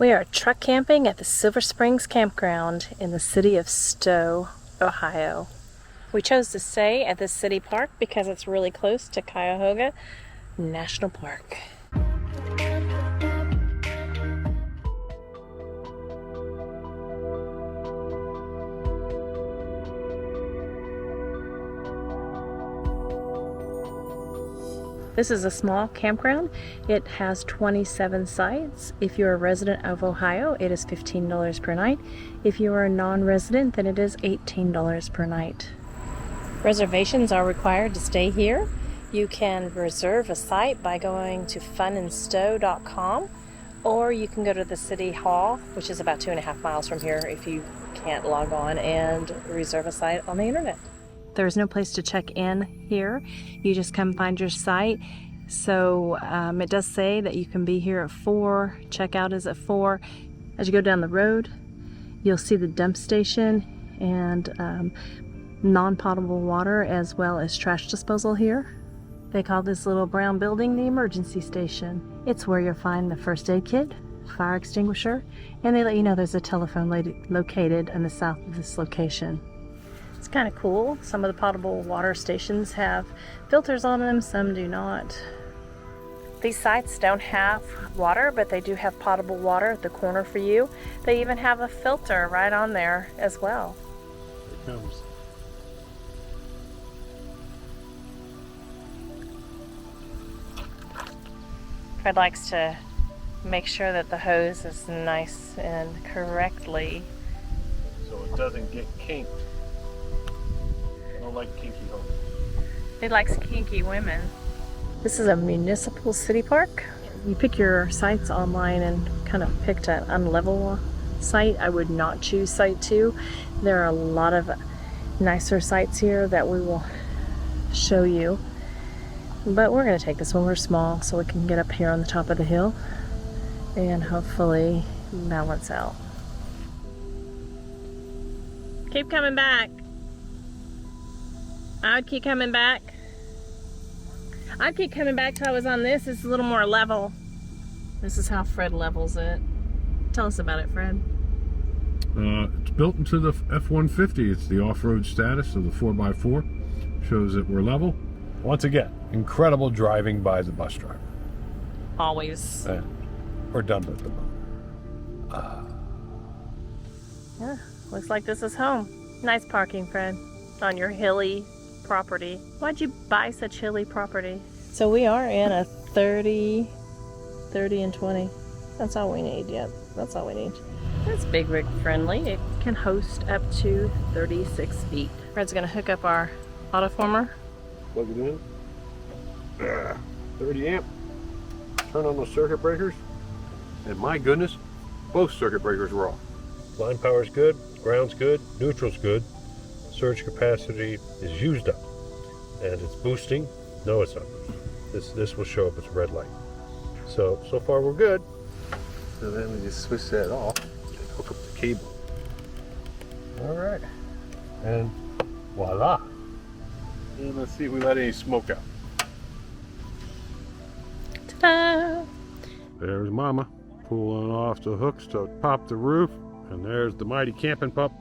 We are truck camping at the Silver Springs Campground in the City of Stow, Ohio. We chose to stay at this city park because it's really close to Cuyahoga National Park. This is a small campground. It has 27 sites. If you're a resident of Ohio, it is $15 per night. If you are a non-resident, then it is $18 per night. Reservations are required to stay here. You can reserve a site by going to funandstow.com, or you can go to the City Hall, which is about 2.5 miles from here if you can't log on, and reserve a site on the internet. There's no place to check in here. You just come find your site. So it does say that you can be here at 4. Checkout is at 4. As you go down the road, you'll see the dump station and non-potable water as well as trash disposal here. They call this little brown building the emergency station. It's where you'll find the first aid kit, fire extinguisher, and they let you know there's a telephone located in the south of this location. It's kind of cool. Some of the potable water stations have filters on them, some do not. These sites don't have water, but they do have potable water at the corner for you. They even have a filter right on there as well. Here it comes. Fred likes to make sure that the hose is nice and correctly. So it doesn't get kinked. I don't like kinky hose. He likes kinky women. This is a municipal city park. You pick your sites online and kind of picked an unlevel site. I would not choose site 2. There are a lot of nicer sites here that we will show you. But we're going to take this one. We're small, so we can get up here on the top of the hill and hopefully balance out. Keep coming back. I would keep coming back. I'd keep coming back till I was on this. It's a little more level. This is how Fred levels it. Tell us about it, Fred. It's built into the F-150. It's the off-road status of the 4x4. Shows that we're level. Once again, incredible driving by the bus driver. Always. And we're done with the boat. Yeah, looks like this is home. Nice parking, Fred, on your hilly property. Why'd you buy such hilly property? So we are in a 30 and 20. That's all we need. Yep, that's all we need. It's big rig friendly. It can host up to 36 feet. Fred's gonna hook up our autoformer. Plug it in. 30 amp. Turn on those circuit breakers. And my goodness, both circuit breakers were off. Line power's good, ground's good, neutral's good. Surge capacity is used up. And it's boosting. No, it's not boosting. This will show up as a red light. So far we're good. So then we just switch that off and hook up the cable. All right. And voila. And let's see if we let any smoke out. Ta-da! There's Mama pulling off the hooks to pop the roof. And there's the mighty camping pup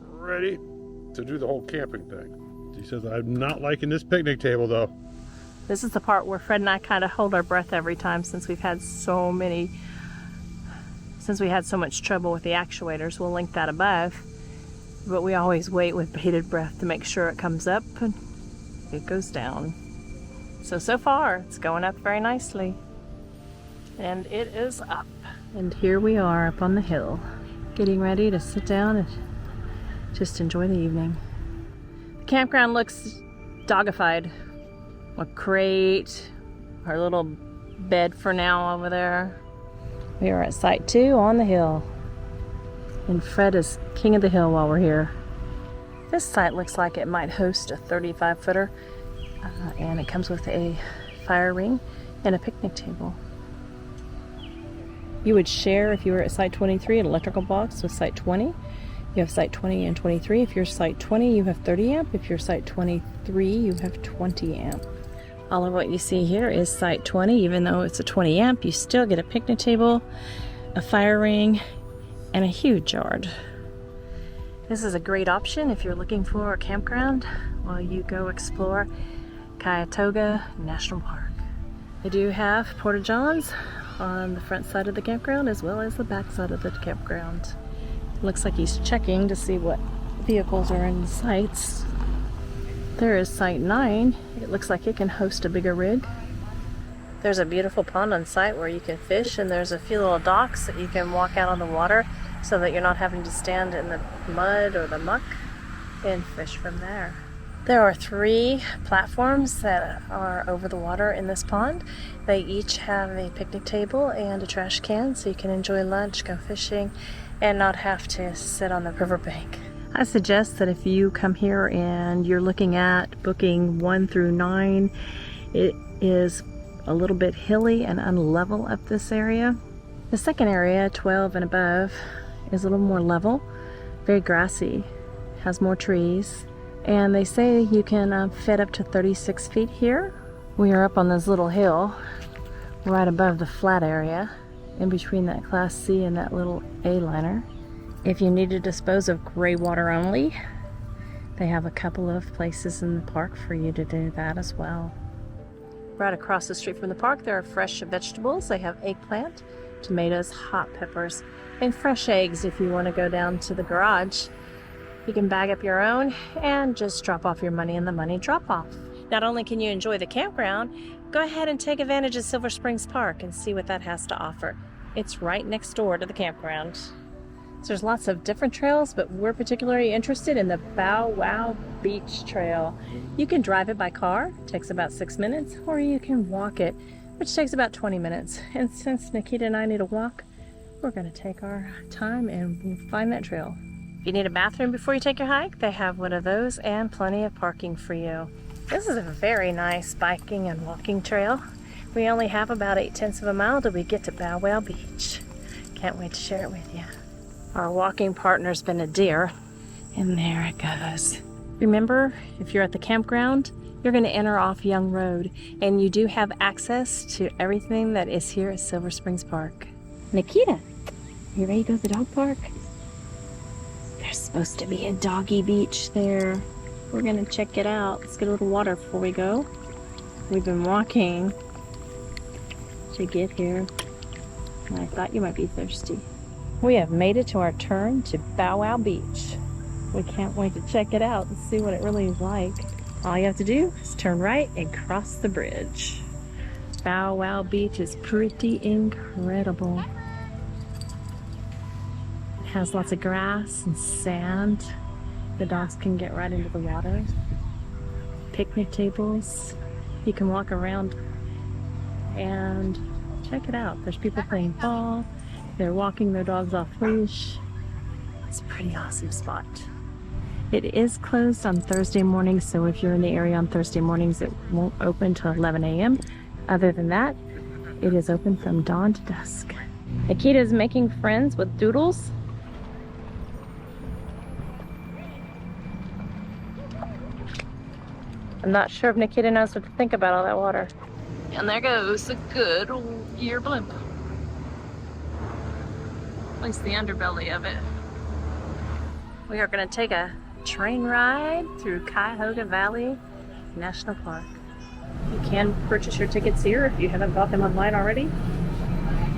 ready to do the whole camping thing. She says, I'm not liking this picnic table though. This is the part where Fred and I kind of hold our breath every time since we had so much trouble with the actuators. We'll link that above. But we always wait with bated breath to make sure it comes up and it goes down. So far, it's going up very nicely. And it is up. And here we are up on the hill, getting ready to sit down and just enjoy the evening. The campground looks dogified. A crate, our little bed for now over there. We are at site 2 on the hill. And Fred is king of the hill while we're here. This site looks like it might host a 35-footer. And it comes with a fire ring and a picnic table. You would share if you were at site 23 an electrical box with site 20. You have site 20 and 23. If you're site 20, you have 30 amp. If you're site 23, you have 20 amp. All of what you see here is site 20. Even though it's a 20 amp, you still get a picnic table, a fire ring, and a huge yard. This is a great option if you're looking for a campground while you go explore Cuyahoga National Park. They do have porta-johns on the front side of the campground as well as the back side of the campground. Looks like he's checking to see what vehicles are in the sites. There is site 9. It looks like it can host a bigger rig. There's a beautiful pond on site where you can fish, and there's a few little docks that you can walk out on the water so that you're not having to stand in the mud or the muck and fish from there. There are 3 platforms that are over the water in this pond. They each have a picnic table and a trash can so you can enjoy lunch, go fishing, and not have to sit on the riverbank. I suggest that if you come here and you're looking at booking 1 through 9, it is a little bit hilly and unlevel up this area. The second area, 12 and above, is a little more level, very grassy, has more trees. And they say you can fit up to 36 feet here. We are up on this little hill right above the flat area in between that Class C and that little A-liner. If you need to dispose of gray water only, they have a couple of places in the park for you to do that as well. Right across the street from the park there are fresh vegetables. They have eggplant, tomatoes, hot peppers, and fresh eggs if you want to go down to the garage. You can bag up your own and just drop off your money in the money drop-off. Not only can you enjoy the campground, go ahead and take advantage of Silver Springs Park and see what that has to offer. It's right next door to the campground. So there's lots of different trails, but we're particularly interested in the Bowwow Beach Trail. You can drive it by car, it takes about 6 minutes, or you can walk it, which takes about 20 minutes. And since Nikita and I need a walk, we're going to take our time and we'll find that trail. If you need a bathroom before you take your hike, they have one of those and plenty of parking for you. This is a very nice biking and walking trail. We only have about 8/10 of a mile till we get to Bowwow Beach. Can't wait to share it with you. Our walking partner's been a deer, and there it goes. Remember, if you're at the campground, you're going to enter off Young Road, and you do have access to everything that is here at Silver Springs Park. Nikita, you ready to go to the dog park? There's supposed to be a doggy beach there. We're going to check it out. Let's get a little water before we go. We've been walking to get here, and I thought you might be thirsty. We have made it to our turn to Bowwow Beach. We can't wait to check it out and see what it really is like. All you have to do is turn right and cross the bridge. Bowwow Beach is pretty incredible. It has lots of grass and sand. The dogs can get right into the water. Picnic tables. You can walk around and check it out. There's people playing ball. They're walking their dogs off leash. It's a pretty awesome spot. It is closed on Thursday mornings, so if you're in the area on Thursday mornings, it won't open till 11 a.m. Other than that, it is open from dawn to dusk. Nikita is making friends with doodles. I'm not sure if Nikita knows what to think about all that water. And there goes the good old ear blimp. At least the underbelly of it. We are going to take a train ride through Cuyahoga Valley National Park. You can purchase your tickets here if you haven't bought them online already,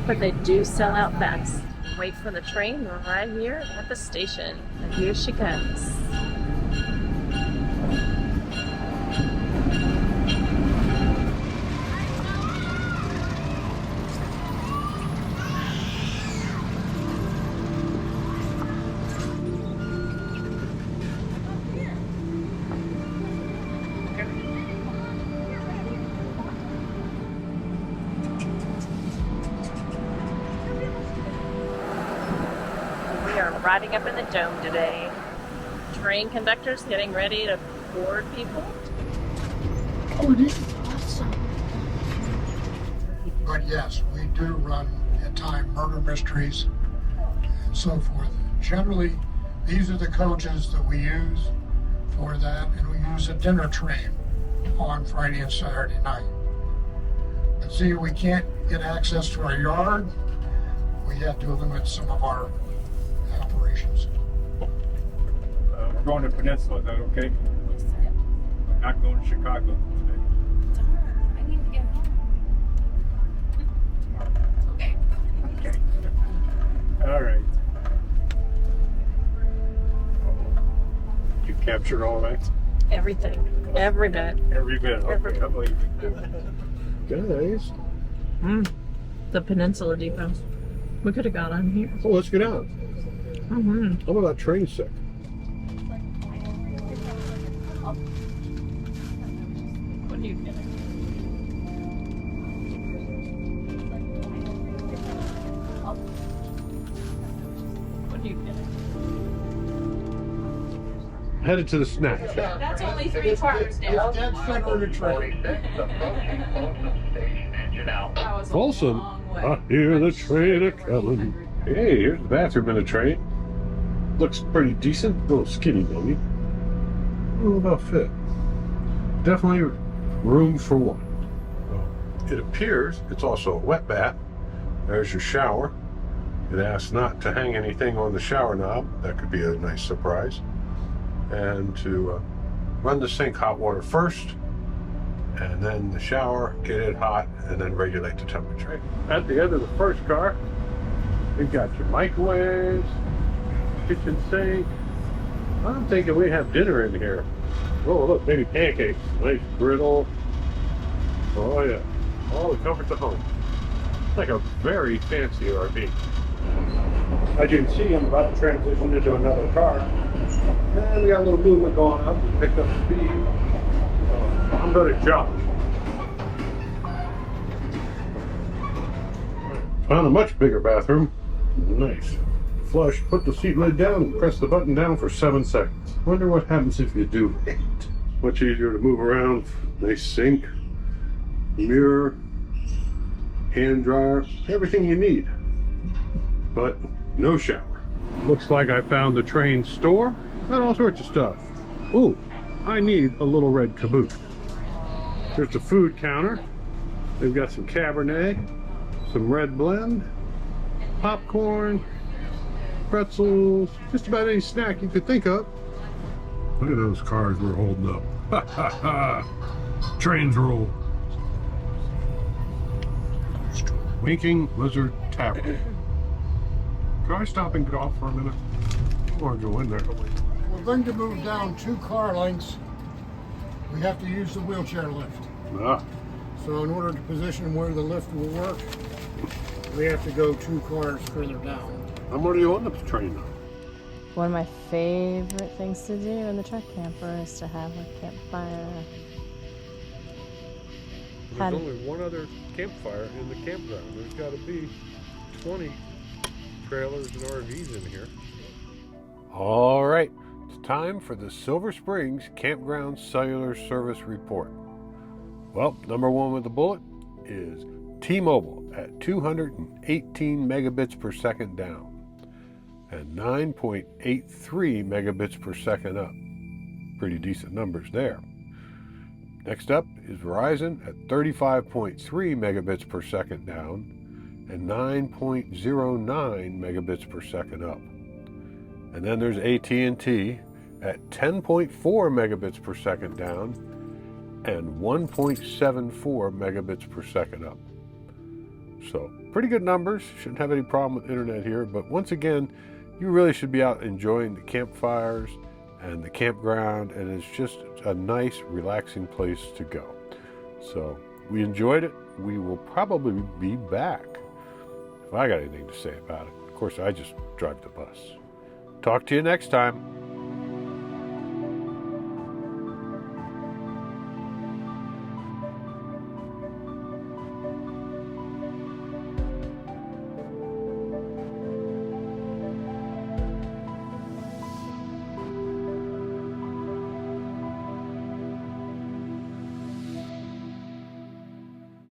but they do sell out fast. Wait for the train right here at the station. And here she comes. Riding up in the dome today. Train conductors getting ready to board people. Oh, this is awesome. But yes, we do run at times murder mysteries and so forth. Generally, these are the coaches that we use for that, and we use a dinner train on Friday and Saturday night. But see, we can't get access to our yard. we had to limit some of our operations. We're going to Peninsula, is that okay? Not going to Chicago today. I need to get home. Okay. Okay. All right. You captured all that? Everything. Every bit. Every bit. Okay, I believe you. Guys. The Peninsula Depot. We could have got on here. Oh, let's get out. Mm-hmm. How about train sick? What do you get? What do you get? Headed to the snack shack. That's only 3 cars down. Dead center of the train. That was a Folsom, long way. I hear the train a coming. Hey, here's the bathroom in the train. Looks pretty decent. A little skinny, maybe. A little about fit. Definitely room for one. It appears it's also a wet bath. There's your shower. It asks not to hang anything on the shower knob. That could be a nice surprise. And to run the sink hot water first, and then the shower, get it hot, and then regulate the temperature. At the end of the first car, you've got your microwaves, kitchen sink. I'm thinking we have dinner in here. Oh, look, maybe pancakes, nice griddle. Oh yeah, all the comforts of home. It's like a very fancy RV. As you can see, I'm about to transition into another car. And we got a little movement going up. We picked up speed. I'm going to jump. Found a much bigger bathroom. Nice. Flush, put the seat lid down and press the button down for 7 seconds. Wonder what happens if you do 8. Much easier to move around. Nice sink, mirror, hand dryer, everything you need. But no shower. Looks like I found the train store. Got all sorts of stuff. Ooh, I need a little red caboose. There's the food counter. They've got some Cabernet, some red blend, popcorn, pretzels, just about any snack you could think of. Look at those cars we're holding up. Ha ha ha! Trains roll. Winking Lizard Tavern. Can I stop and get off for a minute? I want to go in there. We're going to move down 2 car lengths. We have to use the wheelchair lift. Ah, So in order to position where the lift will work, we have to go 2 cars further down. I'm already on the train now. One of my favorite things to do in the truck camper is to have a campfire. There's only one other campfire in the campground. There's got to be 20 trailers and RVs in here. All right, it's time for the Silver Springs Campground Cellular Service Report. Well, number 1 with the bullet is T-Mobile at 218 megabits per second down and 9.83 megabits per second up. Pretty decent numbers there. Next up is Verizon at 35.3 megabits per second down and 9.09 megabits per second up. And then there's AT&T at 10.4 megabits per second down and 1.74 megabits per second up. So pretty good numbers. Shouldn't have any problem with internet here, but once again, you really should be out enjoying the campfires and the campground, and it's just a nice, relaxing place to go. So we enjoyed it. We will probably be back. If I got anything to say about it. Of course, I just drive the bus. Talk to you next time.